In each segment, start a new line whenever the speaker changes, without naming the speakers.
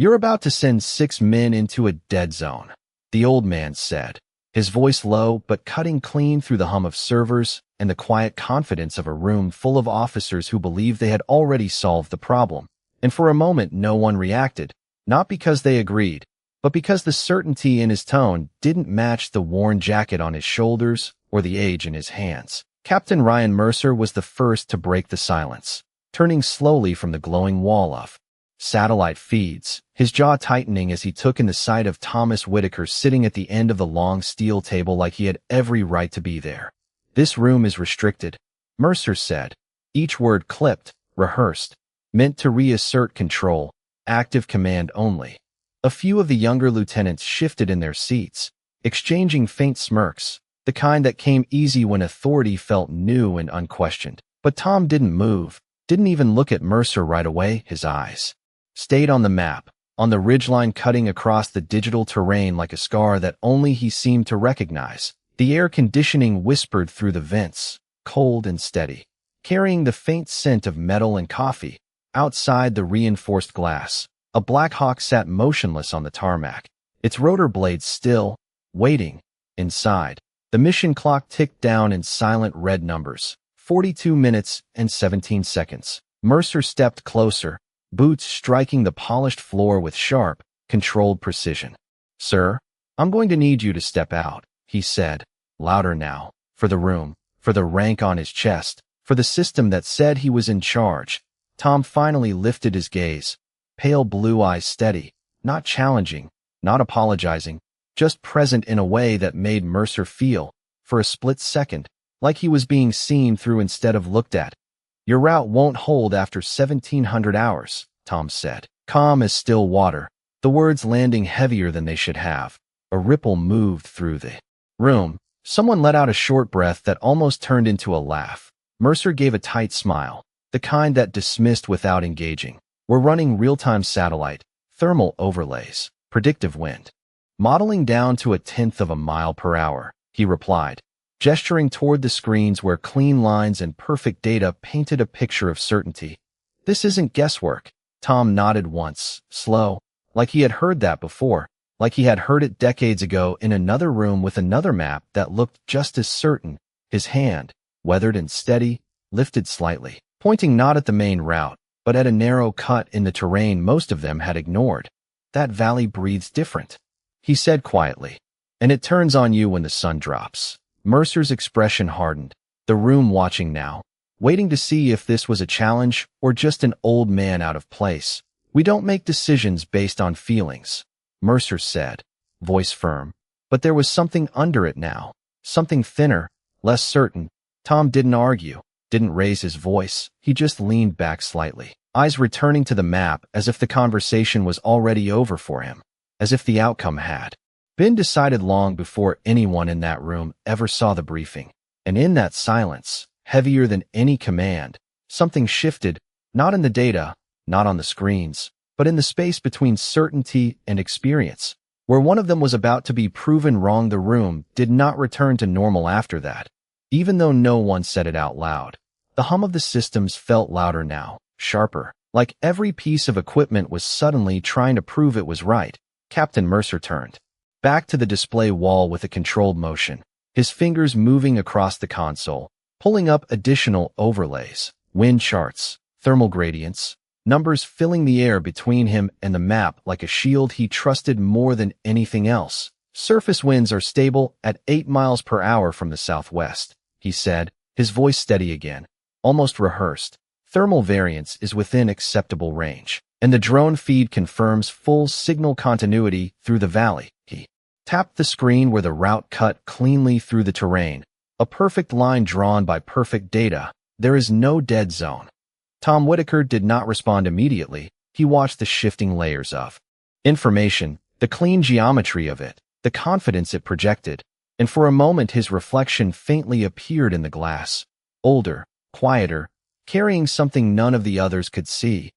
"You're about to send 6 men into a dead zone," the old man said, his voice low but cutting clean through the hum of servers and the quiet confidence of a room full of officers who believed they had already solved the problem. And for a moment no one reacted, not because they agreed, but because the certainty in his tone didn't match the worn jacket on his shoulders or the age in his hands. Captain Ryan Mercer was the first to break the silence, turning slowly from the glowing wall of satellite feeds, his jaw tightening as he took in the sight of Thomas Whitaker sitting at the end of the long steel table like he had every right to be there. "This room is restricted," Mercer said, each word clipped, rehearsed, meant to reassert control, active command only. A few of the younger lieutenants shifted in their seats, exchanging faint smirks, the kind that came easy when authority felt new and unquestioned. But Tom didn't move, didn't even look at Mercer right away. His eyes stayed on the map, on the ridgeline cutting across the digital terrain like a scar that only he seemed to recognize. The air conditioning whispered through the vents, cold and steady, carrying the faint scent of metal and coffee. Outside the reinforced glass, a Black Hawk sat motionless on the tarmac, its rotor blades still, waiting. Inside, the mission clock ticked down in silent red numbers, 42 minutes and 17 seconds. Mercer stepped closer, boots striking the polished floor with sharp, controlled precision. "Sir, I'm going to need you to step out," he said, louder now, for the room, for the rank on his chest, for the system that said he was in charge. Tom finally lifted his gaze, pale blue eyes steady, not challenging, not apologizing, just present in a way that made Mercer feel, for a split second, like he was being seen through instead of looked at. "Your route won't hold after 1,700 hours, Tom said, calm as still water, the words landing heavier than they should have. A ripple moved through the room. Someone let out a short breath that almost turned into a laugh. Mercer gave a tight smile, the kind that dismissed without engaging. "We're running real-time satellite, thermal overlays, predictive wind. Modeling down to 1/10 of a mile per hour," he replied, gesturing toward the screens where clean lines and perfect data painted a picture of certainty. "This isn't guesswork." Tom nodded once, slow, like he had heard that before, like he had heard it decades ago in another room with another map that looked just as certain. His hand, weathered and steady, lifted slightly, pointing not at the main route, but at a narrow cut in the terrain most of them had ignored. "That valley breathes different," he said quietly, "and it turns on you when the sun drops." Mercer's expression hardened, the room watching now, waiting to see if this was a challenge or just an old man out of place. "We don't make decisions based on feelings," Mercer said, voice firm. But there was something under it now, something thinner, less certain. Tom didn't argue, didn't raise his voice, he just leaned back slightly, eyes returning to the map as if the conversation was already over for him, as if the outcome had been decided long before anyone in that room ever saw the briefing. And in that silence, heavier than any command, something shifted, not in the data, not on the screens, but in the space between certainty and experience. Where one of them was about to be proven wrong, the room did not return to normal after that, even though no one said it out loud. The hum of the systems felt louder now, sharper, like every piece of equipment was suddenly trying to prove it was right. Captain Mercer turned back to the display wall with a controlled motion, his fingers moving across the console, pulling up additional overlays, wind charts, thermal gradients, numbers filling the air between him and the map like a shield he trusted more than anything else. "Surface winds are stable at 8 miles per hour from the southwest," he said, his voice steady again, almost rehearsed. "Thermal variance is within acceptable range, and the drone feed confirms full signal continuity through the valley." He tapped the screen where the route cut cleanly through the terrain, a perfect line drawn by perfect data. "There is no dead zone." Tom Whitaker did not respond immediately. He watched the shifting layers of information, the clean geometry of it, the confidence it projected, and for a moment his reflection faintly appeared in the glass, older, quieter, carrying something none of the others could see.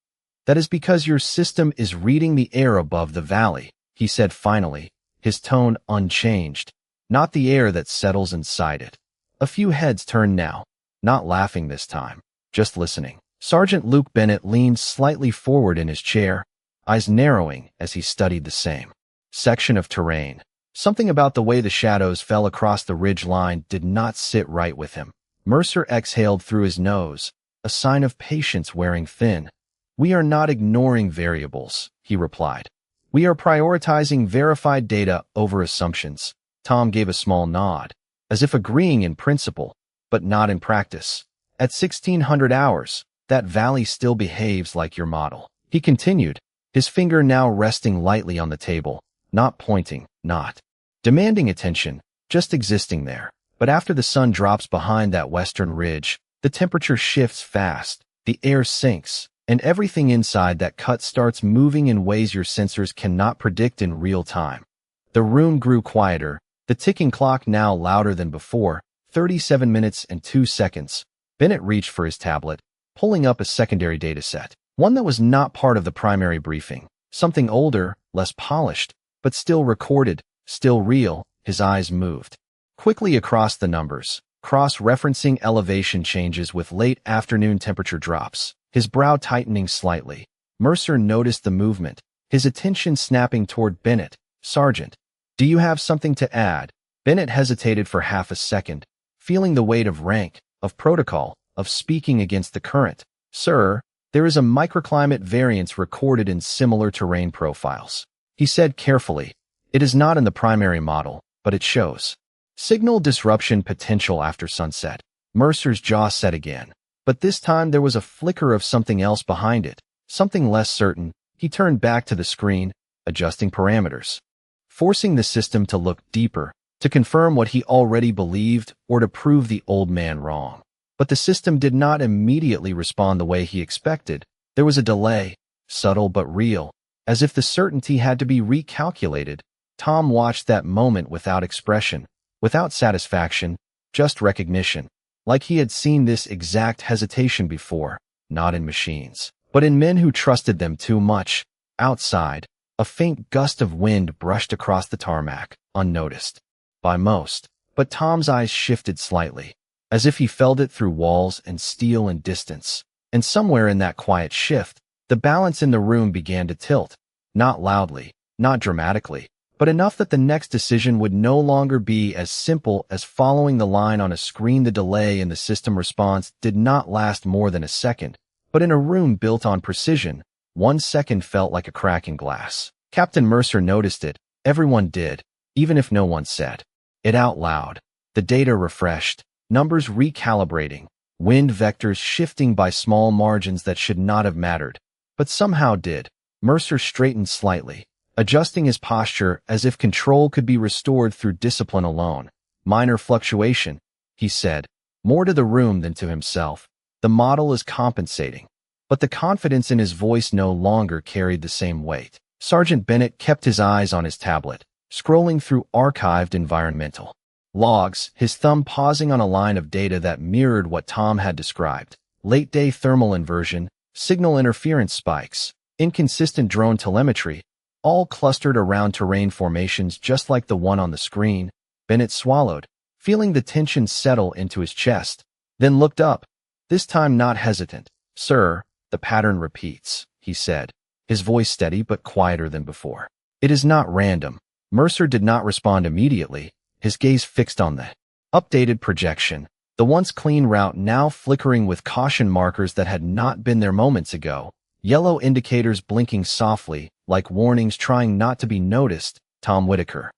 "That is because your system is reading the air above the valley," he said finally, his tone unchanged, "not the air that settles inside it." A few heads turned now, not laughing this time, just listening. Sergeant Luke Bennett leaned slightly forward in his chair, eyes narrowing as he studied the same section of terrain. Something about the way the shadows fell across the ridge line did not sit right with him. Mercer exhaled through his nose, a sign of patience wearing thin. "We are not ignoring variables," he replied. "We are prioritizing verified data over assumptions." Tom gave a small nod, as if agreeing in principle, but not in practice. "At 1600 hours, that valley still behaves like your model," he continued, his finger now resting lightly on the table, not pointing, not demanding attention, just existing there. But after the sun drops behind that western ridge, the temperature shifts fast, the air sinks, and everything inside that cut starts moving in ways your sensors cannot predict in real time. The room grew quieter, the ticking clock now louder than before. 37 minutes and 2 seconds. Bennett reached for his tablet, pulling up a secondary dataset, one that was not part of the primary briefing. Something older, less polished, but still recorded, still real. His eyes moved quickly across the numbers, cross-referencing elevation changes with late afternoon temperature drops, his brow tightening slightly. Mercer noticed the movement, his attention snapping toward Bennett. "Sergeant, do you have something to add?" Bennett hesitated for half a second, feeling the weight of rank, of protocol, of speaking against the current. "Sir, there is a microclimate variance recorded in similar terrain profiles," he said carefully. "It is not in the primary model, but it shows signal disruption potential after sunset." Mercer's jaw set again, but this time there was a flicker of something else behind it, something less certain. He turned back to the screen, adjusting parameters, forcing the system to look deeper, to confirm what he already believed or to prove the old man wrong. But the system did not immediately respond the way he expected. There was a delay, subtle but real, as if the certainty had to be recalculated. Tom watched that moment without expression, without satisfaction, just recognition, like he had seen this exact hesitation before, not in machines, but in men who trusted them too much. Outside, a faint gust of wind brushed across the tarmac, unnoticed by most, but Tom's eyes shifted slightly, as if he felt it through walls and steel and distance. And somewhere in that quiet shift, the balance in the room began to tilt, not loudly, not dramatically, but enough that the next decision would no longer be as simple as following the line on a screen. The delay in the system response did not last more than a second, but in a room built on precision, 1 second felt like a crack in glass. Captain Mercer noticed it. Everyone did, even if no one said it out loud. The data refreshed, numbers recalibrating, wind vectors shifting by small margins that should not have mattered, but somehow did. Mercer straightened slightly, adjusting his posture as if control could be restored through discipline alone. "Minor fluctuation," he said, more to the room than to himself. "The model is compensating." But the confidence in his voice no longer carried the same weight. Sergeant Bennett kept his eyes on his tablet, scrolling through archived environmental logs, his thumb pausing on a line of data that mirrored what Tom had described. Late-day thermal inversion, signal interference spikes, inconsistent drone telemetry, all clustered around terrain formations just like the one on the screen. Bennett swallowed, feeling the tension settle into his chest, then looked up, this time not hesitant. "Sir, the pattern repeats," he said, his voice steady but quieter than before. "It is not random." Mercer did not respond immediately, his gaze fixed on the updated projection, the once clean route now flickering with caution markers that had not been there moments ago, yellow indicators blinking softly, like warnings trying not to be noticed. Tom Whitaker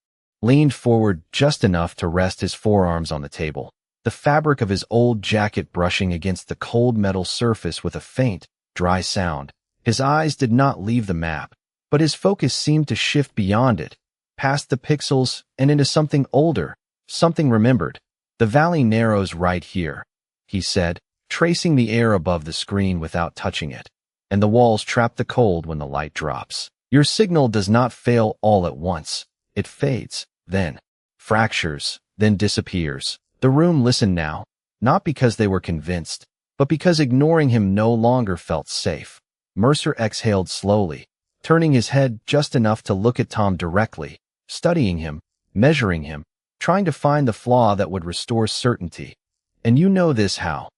leaned forward just enough to rest his forearms on the table, the fabric of his old jacket brushing against the cold metal surface with a faint, dry sound. His eyes did not leave the map, but his focus seemed to shift beyond it, past the pixels and into something older, something remembered. "The valley narrows right here," he said, tracing the air above the screen without touching it. "And the walls trap the cold when the light drops. Your signal does not fail all at once. It fades, then fractures, then disappears." The room listened now, not because they were convinced, but because ignoring him no longer felt safe. Mercer exhaled slowly, turning his head just enough to look at Tom directly, studying him, measuring him, trying to find the flaw that would restore certainty. "And you know this how?"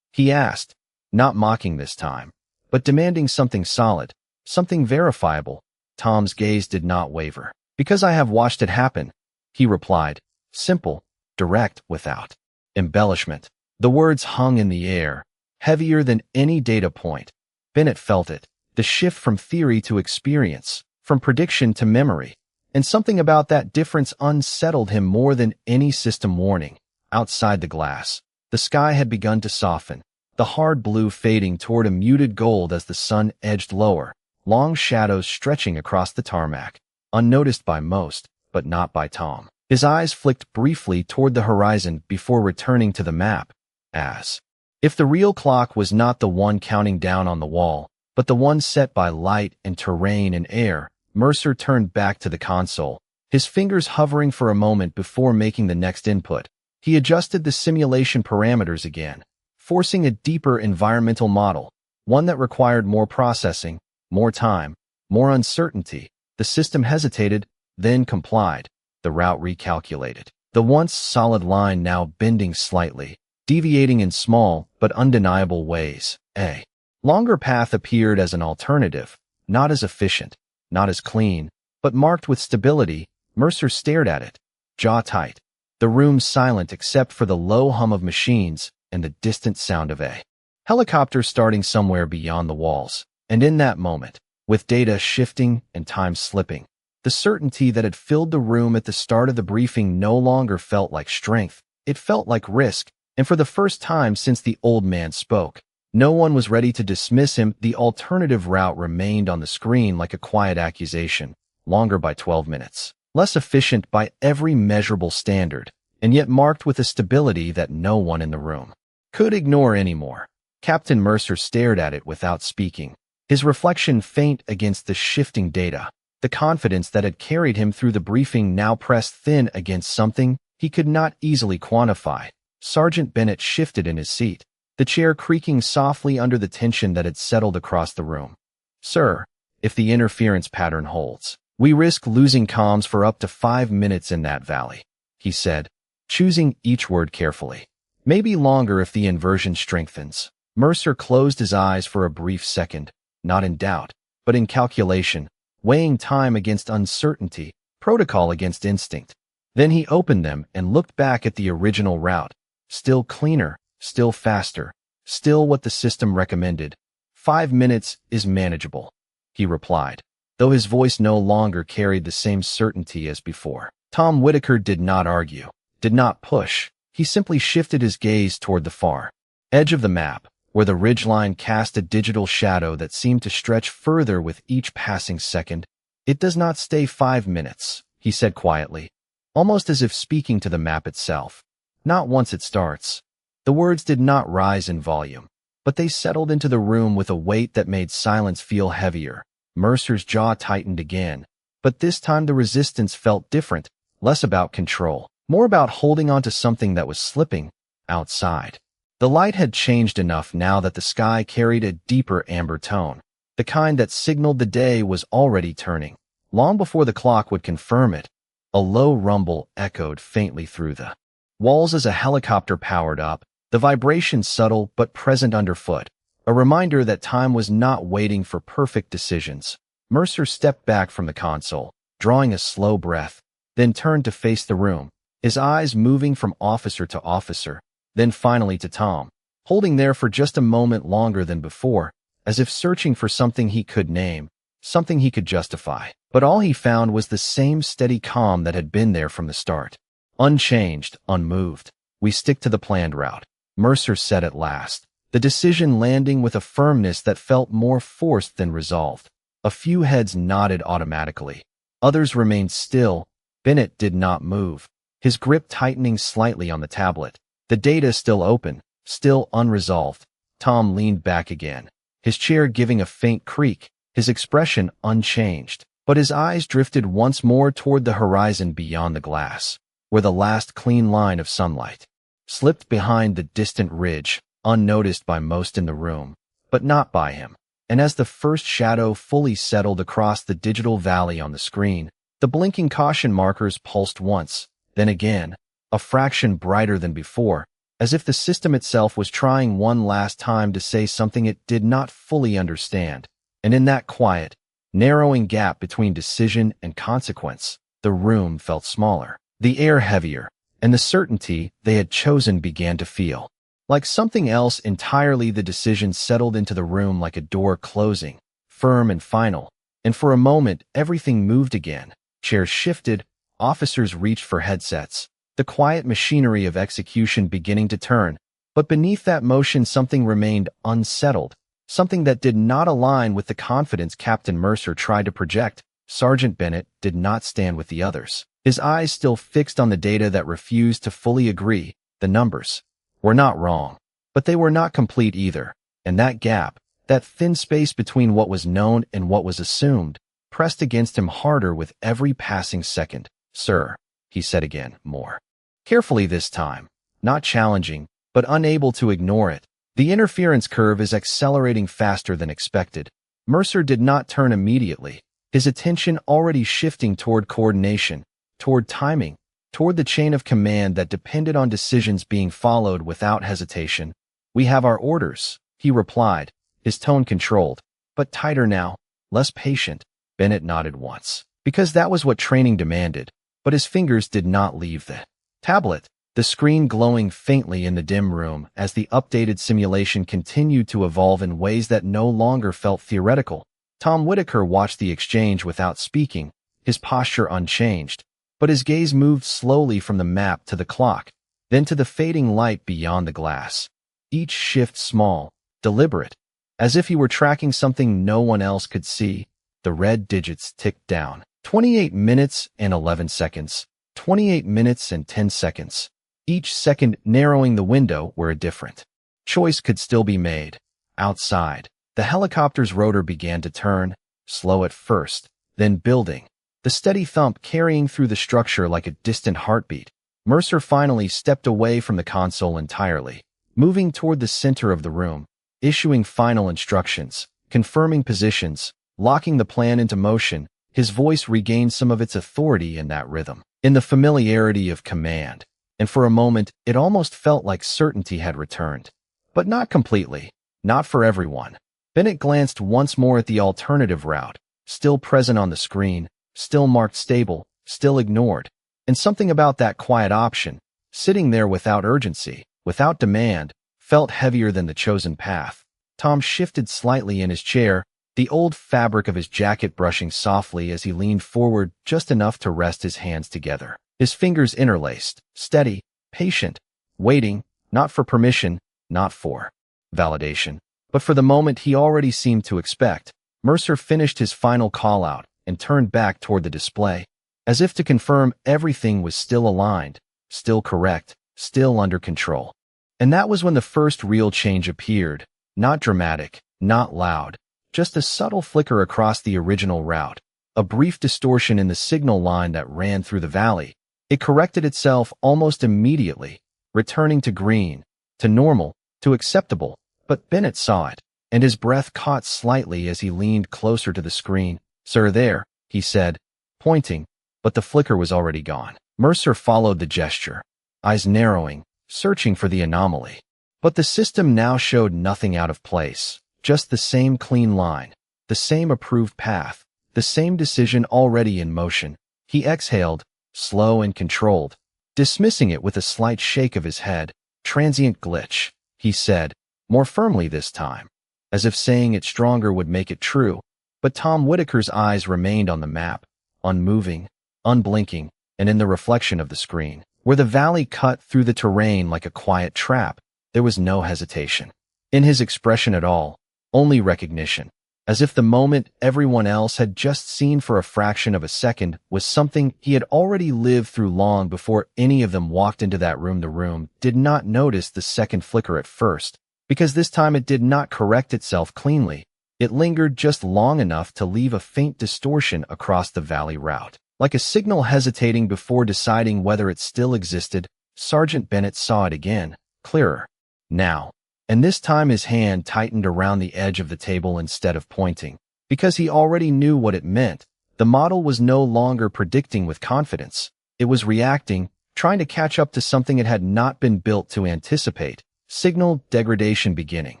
he asked, not mocking this time, but demanding something solid. Something verifiable. Tom's gaze did not waver. Because I have watched it happen, he replied. Simple, direct, without embellishment. The words hung in the air, heavier than any data point. Bennett felt it, the shift from theory to experience, from prediction to memory. And something about that difference unsettled him more than any system warning. Outside the glass, the sky had begun to soften, the hard blue fading toward a muted gold as the sun edged lower, long shadows stretching across the tarmac, unnoticed by most, but not by Tom. His eyes flicked briefly toward the horizon before returning to the map, as if the real clock was not the one counting down on the wall, but the one set by light and terrain and air. Mercer turned back to the console, his fingers hovering for a moment before making the next input. He adjusted the simulation parameters again, forcing a deeper environmental model, one that required more processing, more time, more uncertainty. The system hesitated, then complied. The route recalculated. The once solid line now bending slightly, deviating in small but undeniable ways. A longer path appeared as an alternative, not as efficient, not as clean, but marked with stability. Mercer stared at it, jaw tight. The room silent except for the low hum of machines and the distant sound of a helicopter starting somewhere beyond the walls. And in that moment, with data shifting and time slipping, the certainty that had filled the room at the start of the briefing no longer felt like strength. It felt like risk, and for the first time since the old man spoke, no one was ready to dismiss him. The alternative route remained on the screen like a quiet accusation, longer by 12 minutes, less efficient by every measurable standard, and yet marked with a stability that no one in the room could ignore anymore. Captain Mercer stared at it without speaking, his reflection faint against the shifting data. The confidence that had carried him through the briefing now pressed thin against something he could not easily quantify. Sergeant Bennett shifted in his seat, the chair creaking softly under the tension that had settled across the room. Sir, if the interference pattern holds, we risk losing comms for up to 5 minutes in that valley, he said, choosing each word carefully. Maybe longer if the inversion strengthens. Mercer closed his eyes for a brief second, not in doubt, but in calculation, weighing time against uncertainty, protocol against instinct. Then he opened them and looked back at the original route. Still cleaner, still faster, still what the system recommended. 5 minutes is manageable, he replied, though his voice no longer carried the same certainty as before. Tom Whitaker did not argue, did not push. He simply shifted his gaze toward the far edge of the map, where the ridgeline cast a digital shadow that seemed to stretch further with each passing second. It does not stay 5 minutes, he said quietly, almost as if speaking to the map itself. Not once it starts. The words did not rise in volume, but they settled into the room with a weight that made silence feel heavier. Mercer's jaw tightened again, but this time the resistance felt different, less about control, more about holding on to something that was slipping outside. The light had changed enough now that the sky carried a deeper amber tone, the kind that signaled the day was already turning. Long before the clock would confirm it, a low rumble echoed faintly through the walls as a helicopter powered up, the vibration subtle but present underfoot, a reminder that time was not waiting for perfect decisions. Mercer stepped back from the console, drawing a slow breath, then turned to face the room, his eyes moving from officer to officer, then finally to Tom, holding there for just a moment longer than before, as if searching for something he could name, something he could justify. But all he found was the same steady calm that had been there from the start. Unchanged, unmoved. We stick to the planned route, Mercer said at last, the decision landing with a firmness that felt more forced than resolved. A few heads nodded automatically. Others remained still. Bennett did not move, his grip tightening slightly on the tablet. The data still open, still unresolved. Tom leaned back again, his chair giving a faint creak, his expression unchanged. But his eyes drifted once more toward the horizon beyond the glass, where the last clean line of sunlight slipped behind the distant ridge, unnoticed by most in the room, but not by him. And as the first shadow fully settled across the digital valley on the screen, the blinking caution markers pulsed once, then again, a fraction brighter than before, as if the system itself was trying one last time to say something it did not fully understand. And in that quiet, narrowing gap between decision and consequence, the room felt smaller, the air heavier, and the certainty they had chosen began to feel like something else entirely. The decision settled into the room like a door closing, firm and final, and for a moment everything moved again. Chairs shifted, officers reached for headsets, the quiet machinery of execution beginning to turn. But beneath that motion something remained unsettled, something that did not align with the confidence Captain Mercer tried to project. Sergeant Bennett did not stand with the others, his eyes still fixed on the data that refused to fully agree. The numbers were not wrong, but they were not complete either, and that gap, that thin space between what was known and what was assumed, pressed against him harder with every passing second. "Sir," he said again, more carefully this time, not challenging, but unable to ignore it. "The interference curve is accelerating faster than expected." Mercer did not turn immediately, his attention already shifting toward coordination, toward timing, toward the chain of command that depended on decisions being followed without hesitation. "We have our orders," he replied, his tone controlled, but tighter now, less patient. Bennett nodded once, because that was what training demanded, but his fingers did not leave the tablet, the screen glowing faintly in the dim room as the updated simulation continued to evolve in ways that no longer felt theoretical. Tom Whitaker watched the exchange without speaking, his posture unchanged, but his gaze moved slowly from the map to the clock, then to the fading light beyond the glass. Each shift small, deliberate, as if he were tracking something no one else could see. The red digits ticked down. 28 minutes and 11 seconds. 28 minutes and 10 seconds. Each second narrowing the window where a different choice could still be made. Outside, the helicopter's rotor began to turn, slow at first, then building, the steady thump carrying through the structure like a distant heartbeat. Mercer finally stepped away from the console entirely, moving toward the center of the room, issuing final instructions, confirming positions, locking the plan into motion. His voice regained some of its authority in that rhythm, in the familiarity of command, and for a moment it almost felt like certainty had returned. But not completely, not for everyone. Bennett glanced once more at the alternative route, still present on the screen, still marked stable, still ignored, and something about that quiet option, sitting there without urgency, without demand, felt heavier than the chosen path. Tom shifted slightly in his chair, the old fabric of his jacket brushing softly as he leaned forward just enough to rest his hands together. His fingers interlaced, steady, patient, waiting, not for permission, not for validation, but for the moment he already seemed to expect. Mercer finished his final call-out and turned back toward the display, as if to confirm everything was still aligned, still correct, still under control. And that was when the first real change appeared, not dramatic, not loud, just a subtle flicker across the original route, a brief distortion in the signal line that ran through the valley. It corrected itself almost immediately, returning to green, to normal, to acceptable, but Bennett saw it, and his breath caught slightly as he leaned closer to the screen. "Sir, there," he said, pointing, but the flicker was already gone. Mercer followed the gesture, eyes narrowing, searching for the anomaly. But the system now showed nothing out of place, just the same clean line, the same approved path, the same decision already in motion. He exhaled, slow and controlled, dismissing it with a slight shake of his head. "Transient glitch," he said, more firmly this time, as if saying it stronger would make it true. But Tom Whitaker's eyes remained on the map, unmoving, unblinking, and in the reflection of the screen, where the valley cut through the terrain like a quiet trap, there was no hesitation in his expression at all, only recognition, as if the moment everyone else had just seen for a fraction of a second was something he had already lived through long before any of them walked into that room. The room did not notice the second flicker at first, because this time it did not correct itself cleanly. It lingered just long enough to leave a faint distortion across the valley route, like a signal hesitating before deciding whether it still existed. Sergeant Bennett saw it again, clearer, now. And this time his hand tightened around the edge of the table instead of pointing, because he already knew what it meant. The model was no longer predicting with confidence. It was reacting, trying to catch up to something it had not been built to anticipate. Signal degradation beginning.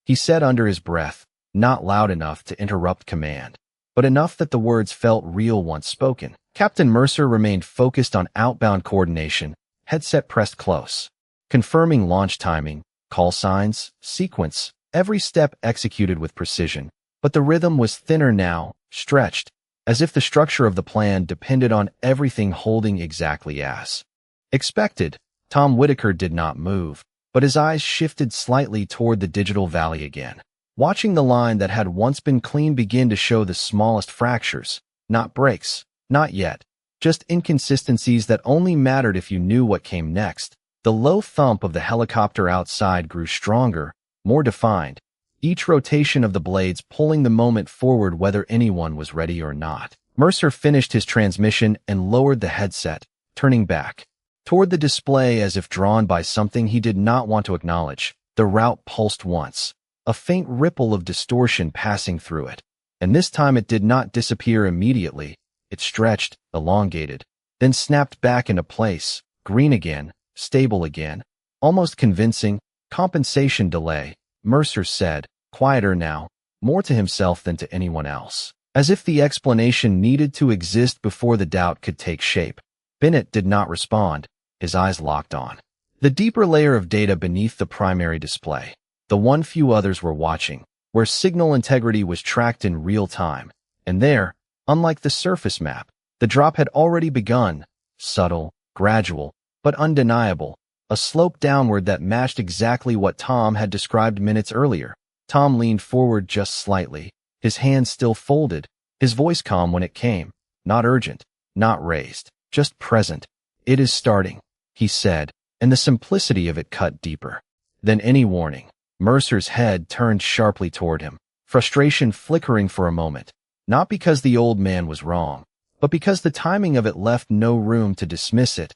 He said under his breath, not loud enough to interrupt command, but enough that the words felt real once spoken. Captain Mercer remained focused on outbound coordination, headset pressed close, confirming launch timing, call signs, sequence, every step executed with precision. But the rhythm was thinner now, stretched, as if the structure of the plan depended on everything holding exactly as expected. Tom Whitaker did not move, but his eyes shifted slightly toward the digital valley again, watching the line that had once been clean begin to show the smallest fractures, not breaks, not yet, just inconsistencies that only mattered if you knew what came next. The low thump of the helicopter outside grew stronger, more defined, each rotation of the blades pulling the moment forward whether anyone was ready or not. Mercer finished his transmission and lowered the headset, turning back toward the display as if drawn by something he did not want to acknowledge. The route pulsed once, a faint ripple of distortion passing through it, and this time it did not disappear immediately. It stretched, elongated, then snapped back into place, green again, stable again, almost convincing. Compensation delay, Mercer said, quieter now, more to himself than to anyone else, as if the explanation needed to exist before the doubt could take shape. Bennett did not respond, his eyes locked on the deeper layer of data beneath the primary display, the one few others were watching, where signal integrity was tracked in real time. And there, unlike the surface map, the drop had already begun, subtle, gradual, but undeniable, a slope downward that matched exactly what Tom had described minutes earlier. Tom leaned forward just slightly, his hands still folded, his voice calm when it came, not urgent, not raised, just present. "It is starting," he said, and the simplicity of it cut deeper than any warning. Mercer's head turned sharply toward him, frustration flickering for a moment, not because the old man was wrong, but because the timing of it left no room to dismiss it.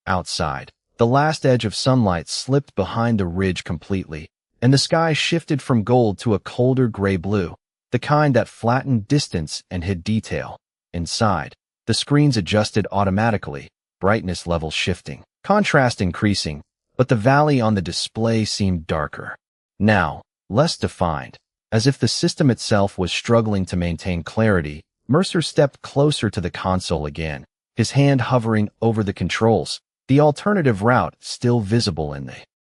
Outside, the last edge of sunlight slipped behind the ridge completely, and the sky shifted from gold to a colder gray blue, the kind that flattened distance and hid detail. Inside, the screens adjusted automatically, brightness levels shifting, contrast increasing, but the valley on the display seemed darker. Now, less defined, as if the system itself was struggling to maintain clarity. Mercer stepped closer to the console again, his hand hovering over the controls, the alternative route still visible in the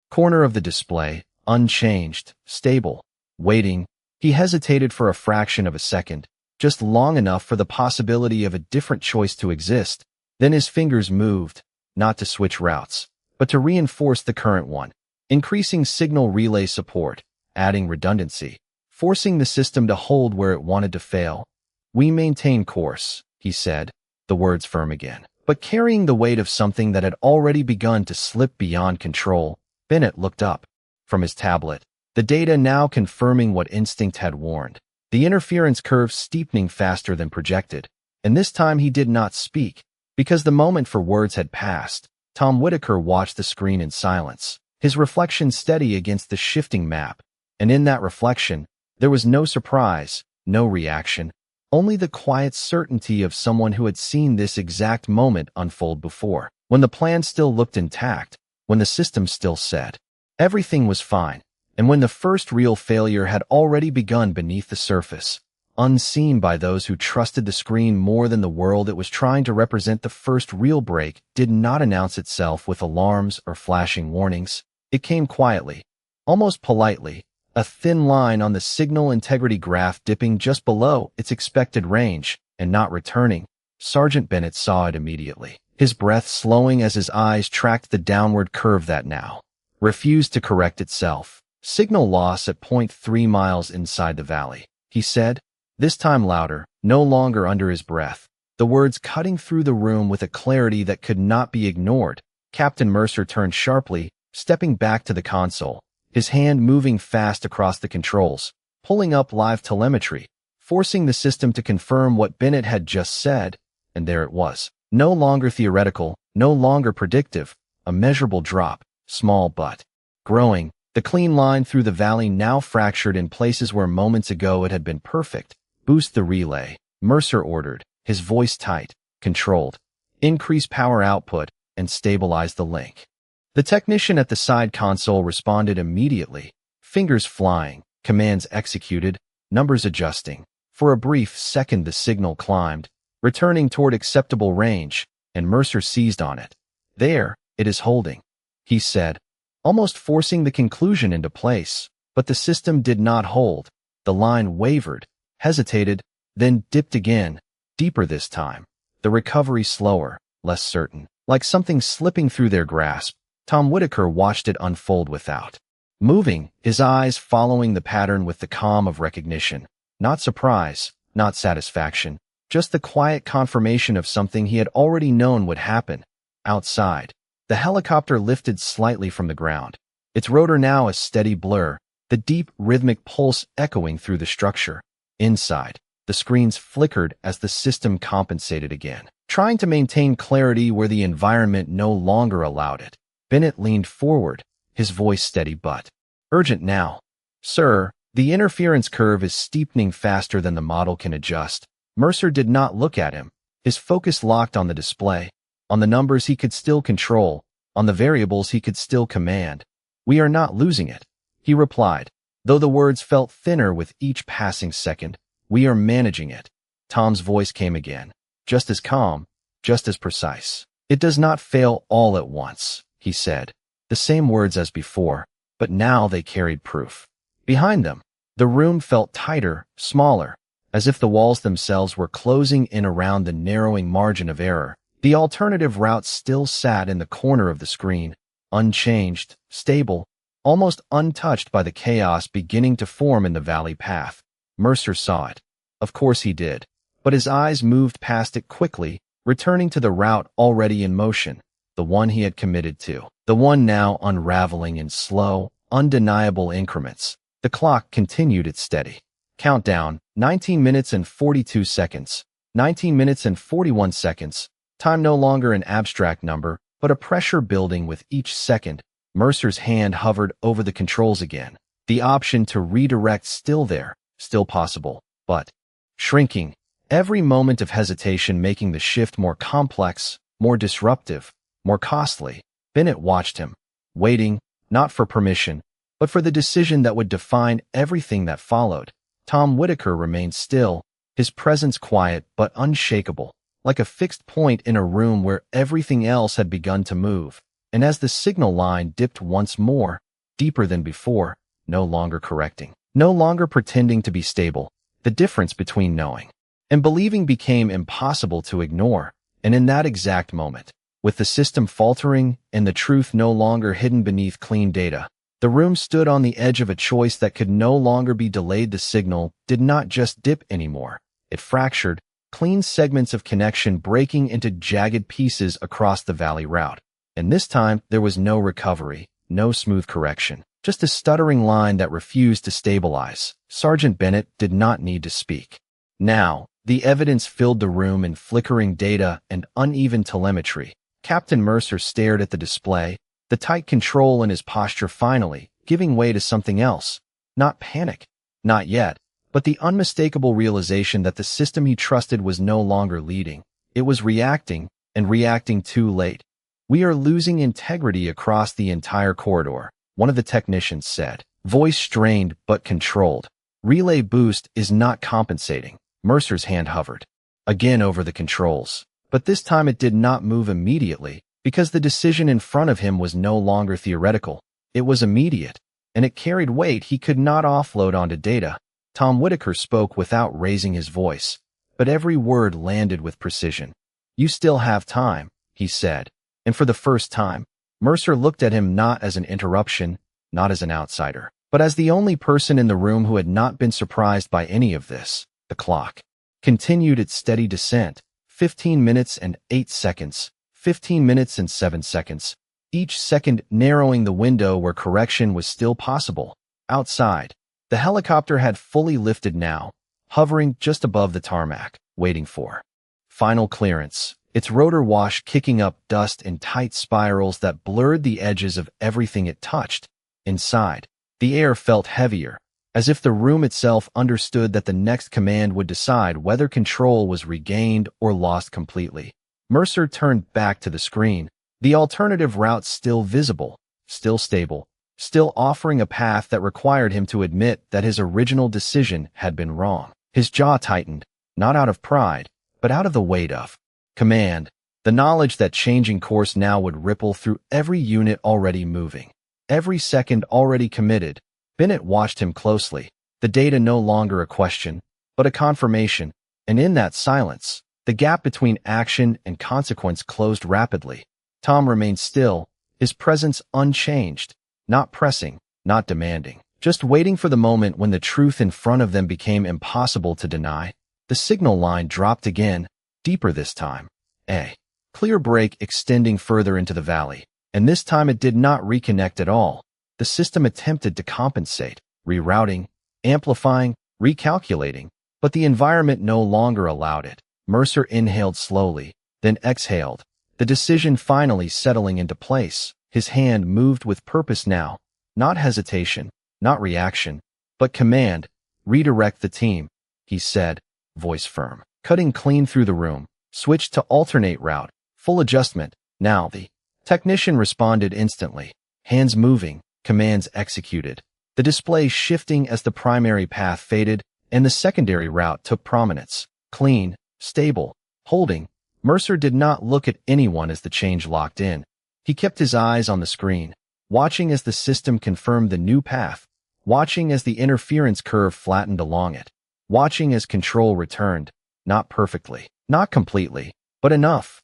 corner of the display, unchanged, stable, waiting. He hesitated for a fraction of a second, just long enough for the possibility of a different choice to exist. Then his fingers moved, not to switch routes, but to reinforce the current one, increasing signal relay support, adding redundancy, forcing the system to hold where it wanted to fail. "We maintain course," he said, the words firm again, but carrying the weight of something that had already begun to slip beyond control. Bennett looked up from his tablet, the data now confirming what instinct had warned, the interference curve steepening faster than projected. And this time he did not speak, because the moment for words had passed. Tom Whitaker watched the screen in silence, his reflection steady against the shifting map, and in that reflection, there was no surprise, no reaction, only the quiet certainty of someone who had seen this exact moment unfold before, when the plan still looked intact, when the system still said everything was fine, and when the first real failure had already begun beneath the surface. Unseen by those who trusted the screen more than the world it was trying to represent, the first real break did not announce itself with alarms or flashing warnings. It came quietly, almost politely, a thin line on the signal integrity graph dipping just below its expected range and not returning. Sergeant Bennett saw it immediately, his breath slowing as his eyes tracked the downward curve that now refused to correct itself. "Signal loss at 0.3 miles inside the valley," he said, this time louder, no longer under his breath, the words cutting through the room with a clarity that could not be ignored. Captain Mercer turned sharply, stepping back to the console, his hand moving fast across the controls, pulling up live telemetry, forcing the system to confirm what Bennett had just said. And there it was, no longer theoretical, no longer predictive, a measurable drop, small but growing. The clean line through the valley now fractured in places where moments ago it had been perfect. "Boost the relay," Mercer ordered, his voice tight, controlled. "Increase power output and stabilize the link." The technician at the side console responded immediately, fingers flying, commands executed. numbers adjusting. For a brief second the signal climbed, returning toward acceptable range, and Mercer seized on it. There, it is holding, he said, almost forcing the conclusion into place. But the system did not hold. The line wavered, hesitated, then dipped again, deeper this time. The recovery slower, less certain. Like something slipping through their grasp, Tom Whitaker watched it unfold without moving, his eyes following the pattern with the calm of recognition. Not surprise, not satisfaction, just the quiet confirmation of something he had already known would happen. Outside, the helicopter lifted slightly from the ground, its rotor now a steady blur, the deep, rhythmic pulse echoing through the structure. Inside, the screens flickered as the system compensated again, trying to maintain clarity where the environment no longer allowed it. Bennett leaned forward, his voice steady but urgent now. Sir, the interference curve is steepening faster than the model can adjust. Mercer did not look at him, his focus locked on the display, on the numbers he could still control, on the variables he could still command. We are not losing it, he replied, though the words felt thinner with each passing second. We are managing it. Tom's voice came again, just as calm, just as precise. It does not fail all at once, he said, the same words as before, but now they carried proof. Behind them, the room felt tighter, smaller, as if the walls themselves were closing in around the narrowing margin of error. The alternative route still sat in the corner of the screen, unchanged, stable, almost untouched by the chaos beginning to form in the valley path. Mercer saw it. Of course he did. But his eyes moved past it quickly, returning to the route already in motion, the one he had committed to, the one now unraveling in slow, undeniable increments. The clock continued its steady countdown, 19 minutes and 42 seconds, 19 minutes and 41 seconds, time no longer an abstract number, but a pressure building with each second. Mercer's hand hovered over the controls again, the option to redirect still there, still possible, but shrinking, every moment of hesitation making the shift more complex, more disruptive, more costly. Bennett watched him, waiting, not for permission, but for the decision that would define everything that followed. Tom Whitaker remained still, his presence quiet but unshakable, like a fixed point in a room where everything else had begun to move. And as the signal line dipped once more, deeper than before, no longer correcting, no longer pretending to be stable, the difference between knowing and believing became impossible to ignore. And in that exact moment, with the system faltering and the truth no longer hidden beneath clean data, the room stood on the edge of a choice that could no longer be delayed. The signal did not just dip anymore. It fractured, clean segments of connection breaking into jagged pieces across the valley route. And this time, there was no recovery, no smooth correction, just a stuttering line that refused to stabilize. Sergeant Bennett did not need to speak. Now, the evidence filled the room in flickering data and uneven telemetry. Captain Mercer stared at the display, the tight control in his posture finally giving way to something else. Not panic, not yet, but the unmistakable realization that the system he trusted was no longer leading. It was reacting, and reacting too late. We are losing integrity across the entire corridor, one of the technicians said, voice strained but controlled. Relay boost is not compensating. Mercer's hand hovered again over the controls, but this time it did not move immediately because the decision in front of him was no longer theoretical. It was immediate, and it carried weight he could not offload onto data. Tom Whitaker spoke without raising his voice, but every word landed with precision. You still have time, he said. And for the first time, Mercer looked at him not as an interruption, not as an outsider, but as the only person in the room who had not been surprised by any of this. The clock continued its steady descent, 15 minutes and 8 seconds, 15 minutes and 7 seconds, each second narrowing the window where correction was still possible. Outside, the helicopter had fully lifted now, hovering just above the tarmac, waiting for final clearance. Its rotor wash kicking up dust in tight spirals that blurred the edges of everything it touched. Inside, the air felt heavier, as if the room itself understood that the next command would decide whether control was regained or lost completely. Mercer turned back to the screen, the alternative route still visible, still stable, still offering a path that required him to admit that his original decision had been wrong. His jaw tightened, not out of pride, but out of the weight of command, the knowledge that changing course now would ripple through every unit already moving, every second already committed. Bennett watched him closely, the data no longer a question, but a confirmation, and in that silence, the gap between action and consequence closed rapidly. Tom remained still, his presence unchanged, not pressing, not demanding, just waiting for the moment when the truth in front of them became impossible to deny. The signal line dropped again, deeper this time. A clear break extending further into the valley, and this time it did not reconnect at all. The system attempted to compensate, rerouting, amplifying, recalculating, but the environment no longer allowed it. Mercer inhaled slowly, then exhaled, the decision finally settling into place. His hand moved with purpose now, not hesitation, not reaction, but command. Redirect the team, he said, voice firm, cutting clean through the room. Switch to alternate route, full adjustment. Now the technician responded instantly, hands moving, commands executed. The display shifting as the primary path faded and the secondary route took prominence. Clean, stable, holding. Mercer did not look at anyone as the change locked in. He kept his eyes on the screen, watching as the system confirmed the new path, watching as the interference curve flattened along it, watching as control returned, not perfectly, not completely, but enough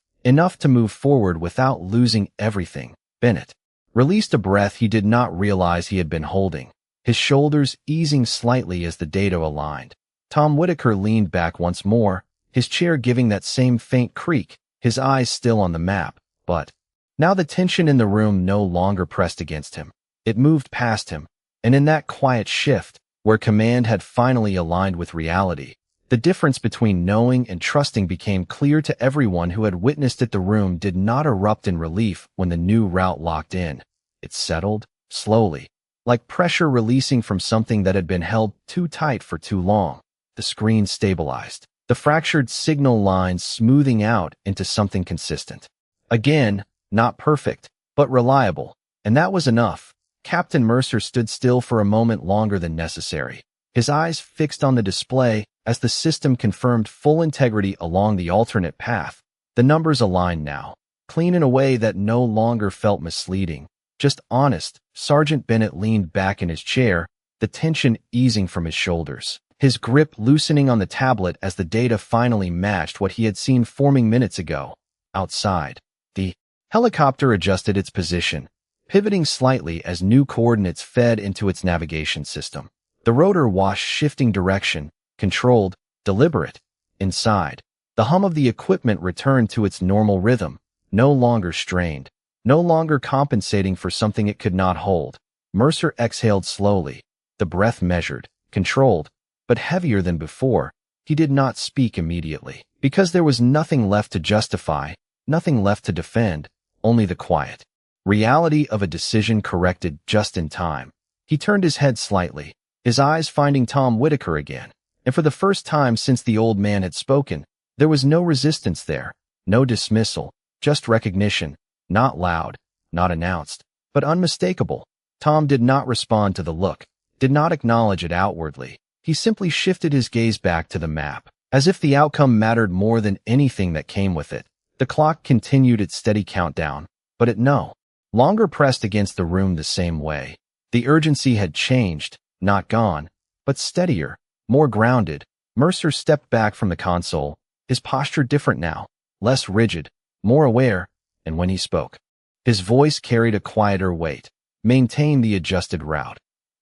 to move forward without losing everything. Bennett released a breath he did not realize he had been holding, his shoulders easing slightly as the data aligned. Tom Whitaker leaned back once more, his chair giving that same faint creak, his eyes still on the map, but now the tension in the room no longer pressed against him. It moved past him, and in that quiet shift, where command had finally aligned with reality, the difference between knowing and trusting became clear to everyone who had witnessed it. The room did not erupt in relief when the new route locked in. It settled, slowly, like pressure releasing from something that had been held too tight for too long. The screen stabilized, the fractured signal lines smoothing out into something consistent. Again, not perfect, but reliable, and that was enough. Captain Mercer stood still for a moment longer than necessary, his eyes fixed on the display as the system confirmed full integrity along the alternate path. The numbers aligned now, clean in a way that no longer felt misleading, just honest. Sergeant Bennett leaned back in his chair, the tension easing from his shoulders, his grip loosening on the tablet as the data finally matched what he had seen forming minutes ago. Outside, the helicopter adjusted its position, pivoting slightly as new coordinates fed into its navigation system. The rotor wash shifting direction, controlled, deliberate. Inside, the hum of the equipment returned to its normal rhythm, no longer strained, no longer compensating for something it could not hold. Mercer exhaled slowly, the breath measured, controlled, but heavier than before. He did not speak immediately, because there was nothing left to justify, nothing left to defend, only the quiet reality of a decision corrected just in time. He turned his head slightly, his eyes finding Tom Whitaker again, and for the first time since the old man had spoken, there was no resistance there, no dismissal, just recognition, not loud, not announced, but unmistakable. Tom did not respond to the look, did not acknowledge it outwardly. He simply shifted his gaze back to the map, as if the outcome mattered more than anything that came with it. The clock continued its steady countdown, but it no longer pressed against the room the same way. The urgency had changed, not gone, but steadier, more grounded. Mercer stepped back from the console, his posture different now, less rigid, more aware, and when he spoke, his voice carried a quieter weight. Maintain the adjusted route,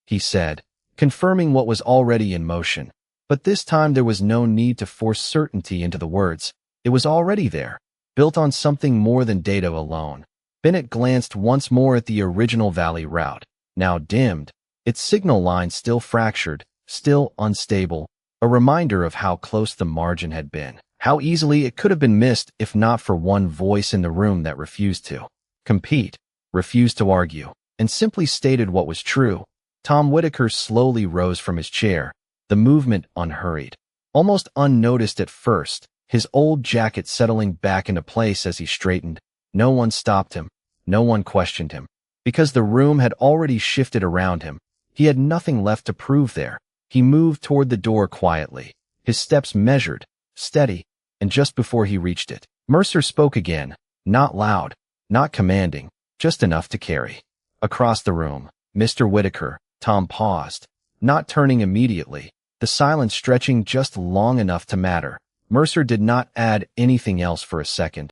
he said, confirming what was already in motion. But this time there was no need to force certainty into the words. It was already there, built on something more than data alone. Bennett glanced once more at the original valley route, now dimmed, its signal line still fractured, still unstable, a reminder of how close the margin had been, how easily it could have been missed if not for one voice in the room that refused to compete, refused to argue, and simply stated what was true. Tom Whitaker slowly rose from his chair, the movement unhurried, almost unnoticed at first, his old jacket settling back into place as he straightened. No one stopped him, no one questioned him, Because the room had already shifted around him, he had nothing left to prove there. He moved toward the door quietly, his steps measured, steady, and just before he reached it, Mercer spoke again, not loud, not commanding, just enough to carry. Across the room, Mr. Whitaker, Tom paused, not turning immediately, the silence stretching just long enough to matter. Mercer did not add anything else for a second,